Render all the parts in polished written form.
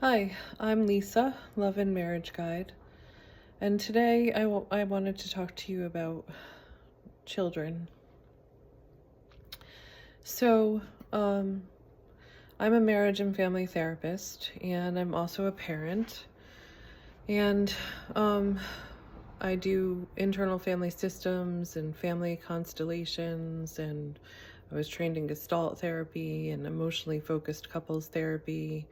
Hi, I'm Lisa, Love and Marriage Guide, and today I wanted to talk to you about children. So, um, I'm a marriage and family therapist, and I'm also a parent, and um, I do internal family systems and family constellations, and I was trained in Gestalt therapy and emotionally focused couples therapy.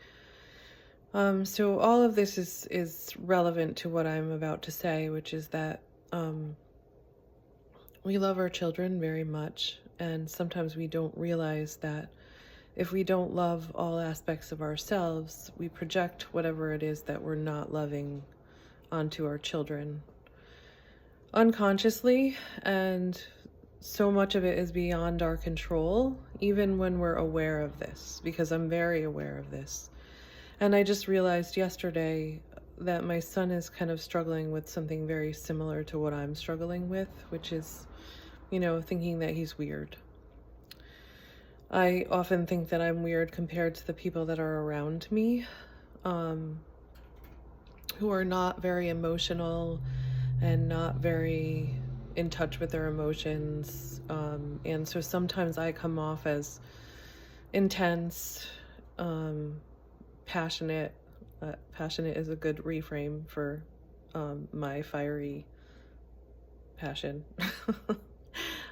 So all of this is relevant to what I'm about to say, which is that um, we love our children very much, and sometimes we don't realize that if we don't love all aspects of ourselves, we project whatever it is that we're not loving onto our children unconsciously, and so much of it is beyond our control, even when we're aware of this, because I'm very aware of this. And I just realized yesterday that my son is kind of struggling with something very similar to what I'm struggling with, which is, thinking that he's weird. I often think that I'm weird compared to the people that are around me, um, who are not very emotional and not very in touch with their emotions. And so sometimes I come off as intense, um, passionate. Passionate is a good reframe for my fiery passion.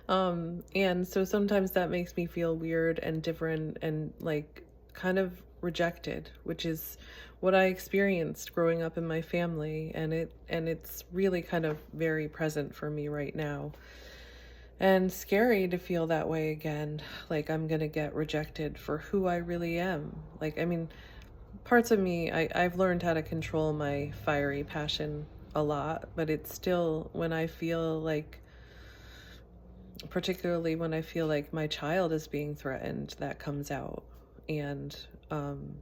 And so sometimes that makes me feel weird and different and like kind of rejected, which is what I experienced growing up in my family, and it's really kind of very present for me right now. And scary to feel that way again, like I'm gonna get rejected for who I really am. Like, I mean, parts of me, I've learned how to control my fiery passion a lot, but it's still when I feel like, particularly when I feel like my child is being threatened, that comes out. And um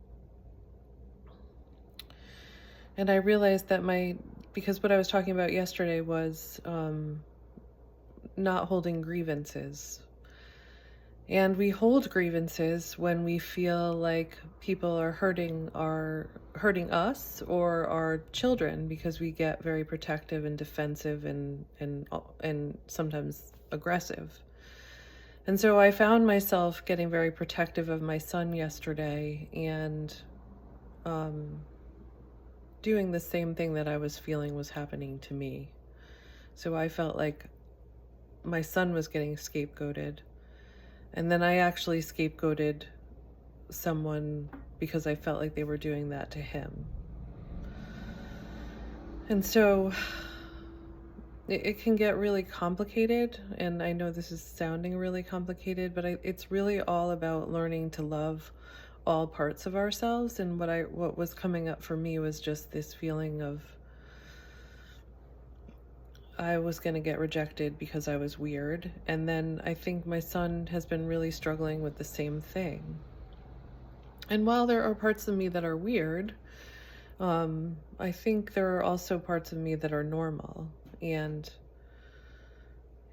and I realized that because what I was talking about yesterday was not holding grievances. And we hold grievances when we feel like people are hurting us or our children, because we get very protective and defensive and sometimes aggressive. And so I found myself getting very protective of my son yesterday, and um, doing the same thing that I was feeling was happening to me. So I felt like my son was getting scapegoated. And then I actually scapegoated someone because I felt like they were doing that to him. And so it can get really complicated. And I know this is sounding really complicated, but it's really all about learning to love all parts of ourselves. And what was coming up for me was just this feeling of I was going to get rejected because I was weird. And then I think my son has been really struggling with the same thing. And while there are parts of me that are weird, I think there are also parts of me that are normal. And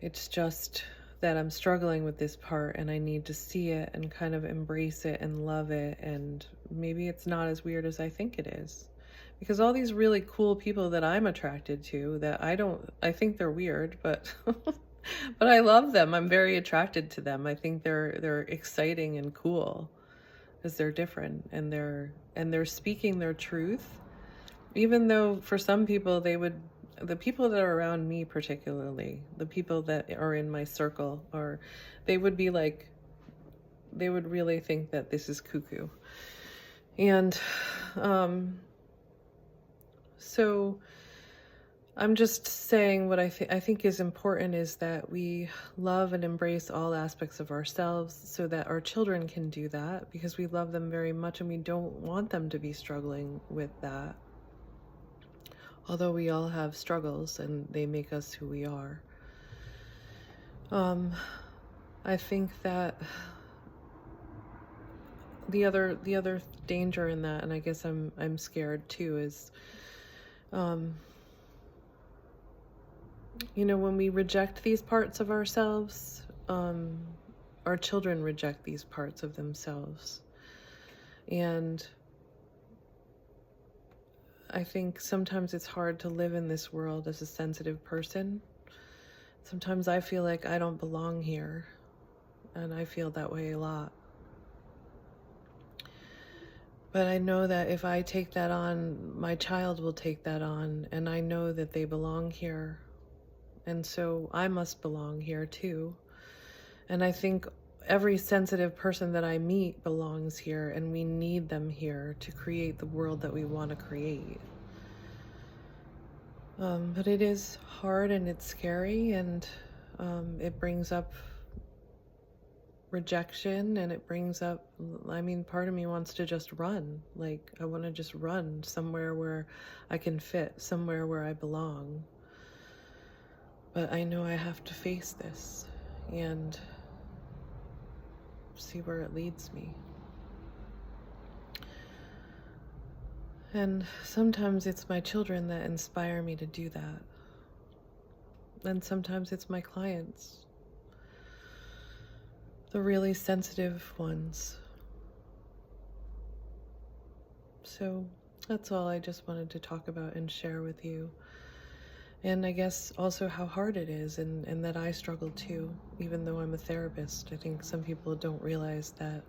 it's just that I'm struggling with this part, and I need to see it and kind of embrace it and love it. And maybe it's not as weird as I think it is. Because all these really cool people that I'm attracted to, that I think they're weird, but but I love them. I'm very attracted to them. I think they're exciting and cool because they're different, and they're speaking their truth. Even though for some people the people that are around me, particularly the people that are in my circle, or they would be like, they would really think that this is cuckoo. And so I'm just saying what I think is important is that we love and embrace all aspects of ourselves so that our children can do that, because we love them very much and we don't want them to be struggling with that. Although we all have struggles and they make us who we are. I think that the other danger in that, and I guess I'm scared too, is when we reject these parts of ourselves, our children reject these parts of themselves. And I think sometimes it's hard to live in this world as a sensitive person. Sometimes I feel like I don't belong here, and I feel that way a lot. But I know that if I take that on, my child will take that on, and I know that they belong here. And so I must belong here too. And I think every sensitive person that I meet belongs here, and we need them here to create the world that we want to create. But it is hard and it's scary, and it brings up rejection, and it brings up, I mean, part of me wants to just run. Like, I want to just run somewhere where I can fit, somewhere where I belong. But I know I have to face this and see where it leads me. And sometimes it's my children that inspire me to do that. And sometimes it's my clients, the really sensitive ones. So that's all I just wanted to talk about and share with you. And I guess also how hard it is, and that I struggle too, even though I'm a therapist. I think some people don't realize that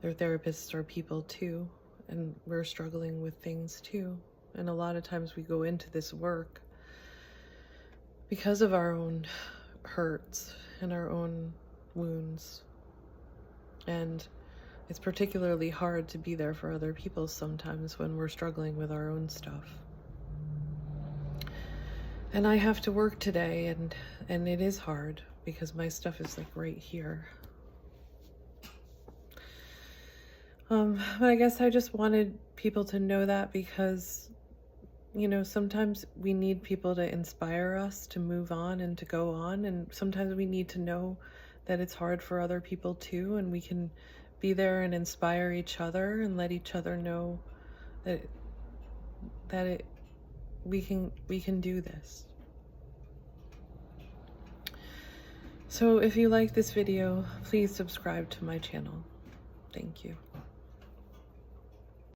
their therapists are people too, and we're struggling with things too. And a lot of times we go into this work because of our own hurts and our own wounds. And it's particularly hard to be there for other people sometimes when we're struggling with our own stuff. And I have to work today, and it is hard because my stuff is like right here. But I guess I just wanted people to know that, because, you know, sometimes we need people to inspire us to move on and to go on. And sometimes we need to know that it's hard for other people too. And we can be there and inspire each other and let each other know that we can do this. So if you like this video, please subscribe to my channel. Thank you.